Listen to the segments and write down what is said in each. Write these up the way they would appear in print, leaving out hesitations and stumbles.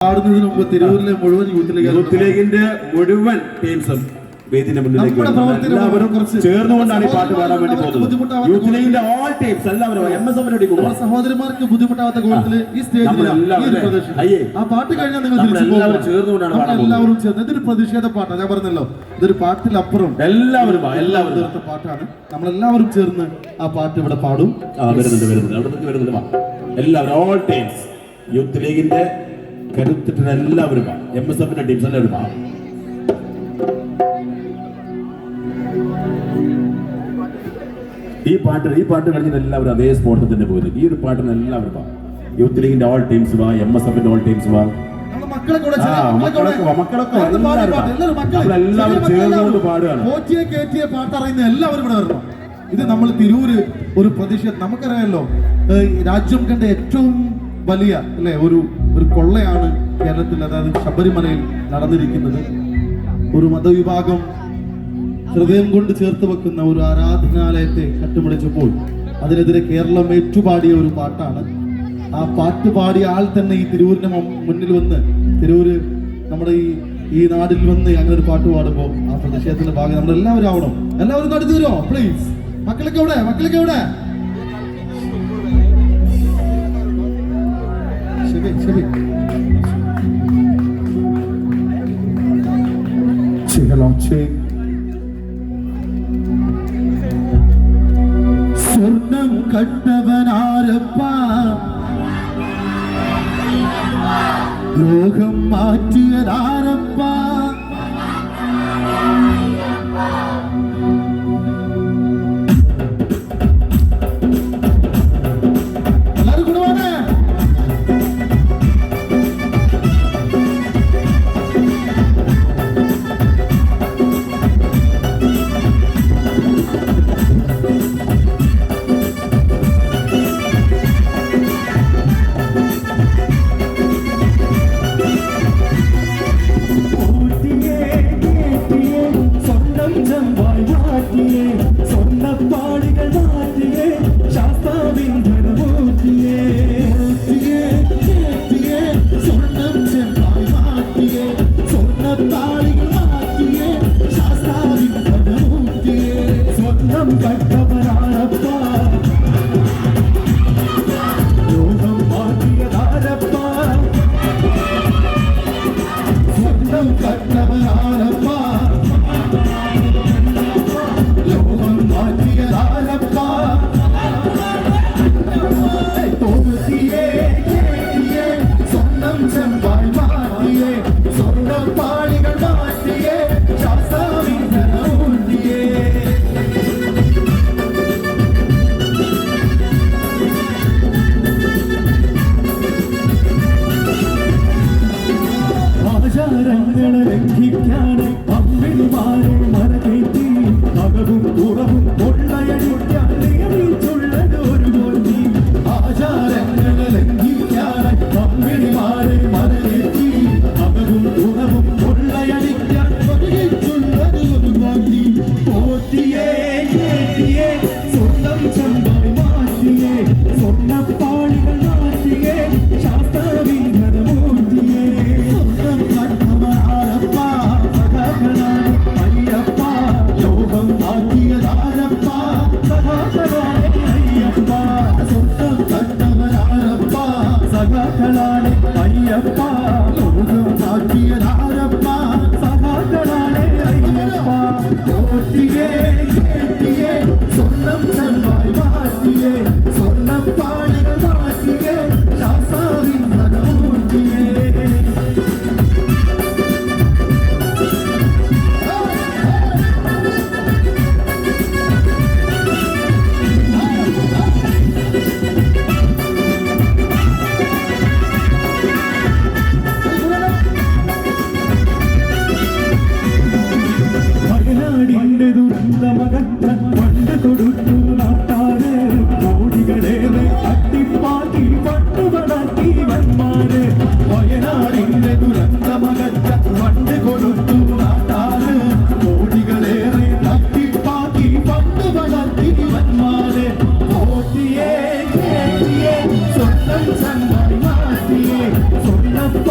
ആടുന്നതിന് മുമ്പ് തിരൂരിലെ മുഴുവൻ യൂത്ത് ലീഗിന്റെ മുഴുവൻ ടീംസും വേദിന്റെ മുന്നിലേക്ക് എല്ലാവരും ചേർന്നുകൊണ്ടാണ് ഈ പാട്ട് പാടാൻ വേണ്ടി പോകുന്നത്. യൂത്ത് ലീഗിന്റെ ഓൾ ടീംസ് എല്ലാവരും സഹോദരിമാർക്ക് ബുദ്ധിമുട്ടാവാത്ത കോലത്തിൽ ഈ സ്റ്റേജിൽ ആ പാട്ട് കഴിഞ്ഞാൽ നിങ്ങൾ എല്ലാവരും ചേർന്ന് ഇതൊരു പ്രതിഷേധ പാട്ടാണ്. ഞാൻ പറഞ്ഞല്ലോ, ഇതൊരു പാട്ടിലപ്പുറം എല്ലാവരും പാട്ടാണ്. നമ്മളെല്ലാവരും ചേർന്ന് ആ പാട്ട് ഇവിടെ പാടും. എല്ലാവരും ഓൾ ടീംസ് യൂത്ത് ലീഗിന്റെ കരുത്തിട്ട് എല്ലാവരും MSFന്റെ ടീംസ് എല്ലാവരും ഈ പാട്ട് കഴിഞ്ഞിട്ട് എല്ലാവരും അതേ സ്പോട്ടിൽ തന്നെ പോകുന്നത്. ഈ ഒരു പാട്ടിന് എല്ലാവരും യൂത്ത് ലീഗിന്റെ ഓൾ ടീംസ് MSFന്റെ ഓൾ ടീംസ് എല്ലാവരും ചേർന്നുകൊണ്ട് പാടുകയാണ്. പാട്ടറിയുന്ന എല്ലാവരും ഇവിടെ വരണം. ഇത് നമ്മൾ തിരൂര് ഒരു പ്രതിഷേധം, നമുക്കറിയാമല്ലോ, രാജ്യം കണ്ട ഏറ്റവും വലിയ അല്ലെ ഒരു കൊള്ളയാണ് കേരളത്തിൽ, അതായത് ശബരിമലയിൽ നടന്നിരിക്കുന്നത്. ഒരു മതവിഭാഗം ഹൃദയം കൊണ്ട് ചേർത്ത് വെക്കുന്ന ഒരു ആരാധനാലയത്തെ കട്ടുപിടിച്ചപ്പോൾ അതിനെതിരെ കേരളം ഏറ്റുപാടിയ ഒരു പാട്ടാണ്. ആ പാട്ട് പാടിയ ആൾ തന്നെ ഈ തിരൂരിന്റെ മുന്നിൽ വന്ന്, തിരൂര് നമ്മുടെ ഈ നാടിൽ വന്ന് അങ്ങനെ ഒരു പാട്ട് പാടുമ്പോൾ ആ പ്രതിഷേധത്തിന്റെ ഭാഗം നമ്മളെല്ലാവരും ആവണം. എല്ലാവരും നടത്തി തരുമോ പ്ലീസ്? മക്കളൊക്കെ എവിടെ? ശരി. സ്വർണം കണ്ടവനാരപ്പ, ലോകം മാറ്റിയതാരപ്പ,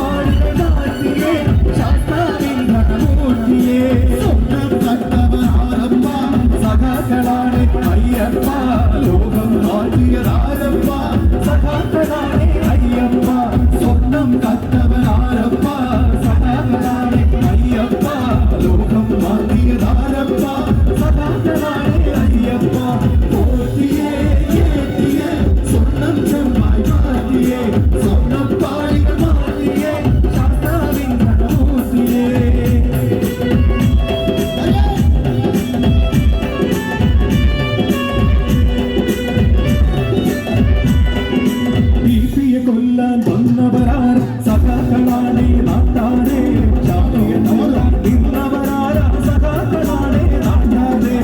Sorry, കണ്ടവനാരപ്പ സദാകളാണ് അയ്യപ്പ ലോകം മാറ്റിയതാരപ്പ സദാകളാണ് അയ്യപ്പ പോറ്റിയേ ഏറ്റിയേ സ്വർണ്ണം ചെമ്മായി മാറ്റിയേ സ്വർണ്ണപ്പാളികൾ മാറ്റിയേ ശാസ്താവിൻ കടമൂർത്തിയേ കൊല്ലാൻ വന്നവരാർ സഖാക്കളാണേ നാട്ടാരേ നിന്നവരാര സഖാക്കളാണേ നാട്ടാരേ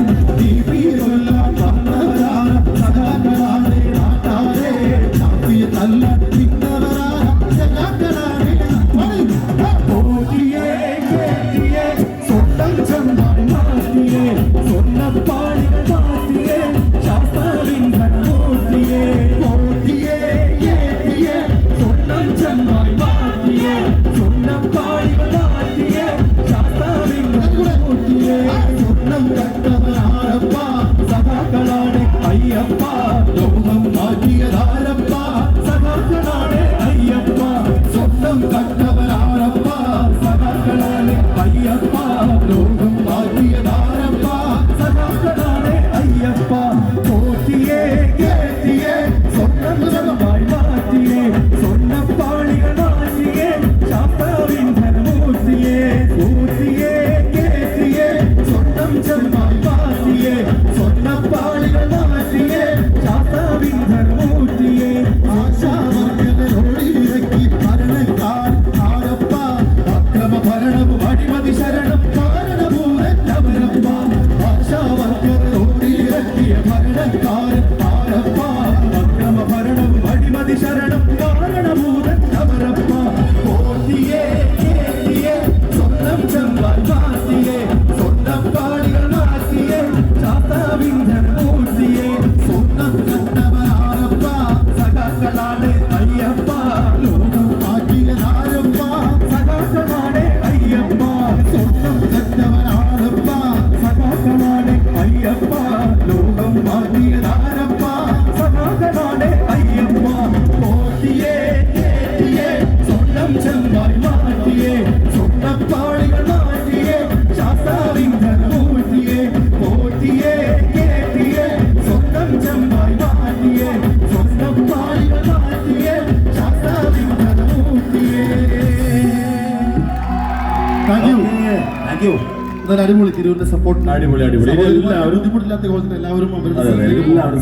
കൊല്ലാൻ വന്നവരാർ സഖാക്കളാണേ നാട്ടാരേ തല്ല നിന്നവരാര സഖാക്കളാണേ പോറ്റിയേ കേട്ടിയേ സ്വന്തം ചെന്നായി മാറ്റിയേ സ്വർണ്ണപ്പാളികൾ മാറ്റിയേ ശാസ്താവിൻ കടമൂർത്തിയേ പോറ്റിയേ സ്വർണ്ണം ചെന്നായി മാറ്റിയേ സ്വർണ്ണപ്പാളികൾ മാറ്റിയേ ശാസ്താവിൻ കടമൂർത്തിയേ സ്വർണ്ണം കണ്ടവനാരപ്പ സഖാക്കളാണ് അയ്യപ്പ ലോകം മാറ്റിയതാരപ്പ സഖാക്കളാണ് അയ്യപ്പ സ്വർണ്ണം കണ്ടവനാരപ്പ സഖാക്കളാണ് അയ്യപ്പ ലോകം മാറ്റിയതാരപ്പ സഖാക്കളാണ് അയ്യപ്പ പോറ്റിയേ കേട്ടിയേ സ്വർണ്ണം ചെന്നായി മാറ്റിയേ സ്വർണ്ണപ്പാളികൾ മാറ്റിയേ ശാസ്താവിൻ ധനമൂർത്തിയേ പോറ്റിയേ കേട്ടിയേ സ്വർണ്ണം ചെന്നായി മാറ്റിയേ സ്വർണ്ണപ്പാളികൾ മാറ്റിയേ ശാസ്താവിൻ ധനമൂർത്തിയേ ആശാവർഗരോടിറക്കി ഭരണക്കാർ ആരപ്പ അക്രമ ഭരണവും അഴിമതി ശരണം കാരണഭൂരവരപ്പ ആശാവർഗരോടിറക്കിയ ഭരണക്കാരൻ ആരപ്പ അക്രമ ഭരണവും അഴിമതി ശരണം കാരണഭൂരവരപ്പ പോറ്റിയേ കേട്ടിയേ സ്വർണ്ണം ചെമ്പാൽ മാറ്റിയേ സ്വർണ്ണപ്പാളികൾ മാറ്റിയേ ശാസ്താവിൻ ധനമൂർത്തിയേ സ്വർണ്ണം കണ്ടവനാരപ്പ സഖാക്കളാണ് അയ്യപ്പ ലോകം മാറ്റിയതാരപ്പ സഖാക്കളാണ് അയ്യപ്പ സ്വർണ്ണം കണ്ടവനാരപ്പ സഖാക്കളാണ് അയ്യപ്പ ലോകം മാറ്റിയതാരപ്പ സഖാക്കളാണ് അയ്യപ്പ പോറ്റിയേ കേട്ടിയേ സ്വർണ്ണം ചെമ്പായി മാറ്റിയേ സ്വർണ്ണപ്പാളികൾ മാറ്റിയേ ശാസ്താവിൻ ധനമൂർത്തിയേ പോറ്റിയേ കേട്ടിയേ സ്വർണ്ണം ചെമ്പായി മാറ്റിയേ സ്വർണ്ണപ്പാളികൾ മാറ്റിയേ ശാസ്താവിൻ ധനമൂർത്തിയേ. Thank you. Thank you. അതൊരു അടിപൊളി തിരുവിന്റെ സപ്പോർട്ട് അടിപൊളി, അടിപൊളി. എല്ലാവരും ബുദ്ധിമുട്ടില്ലാത്ത കോളത്തിൽ എല്ലാവരും അതെ, എല്ലാവരും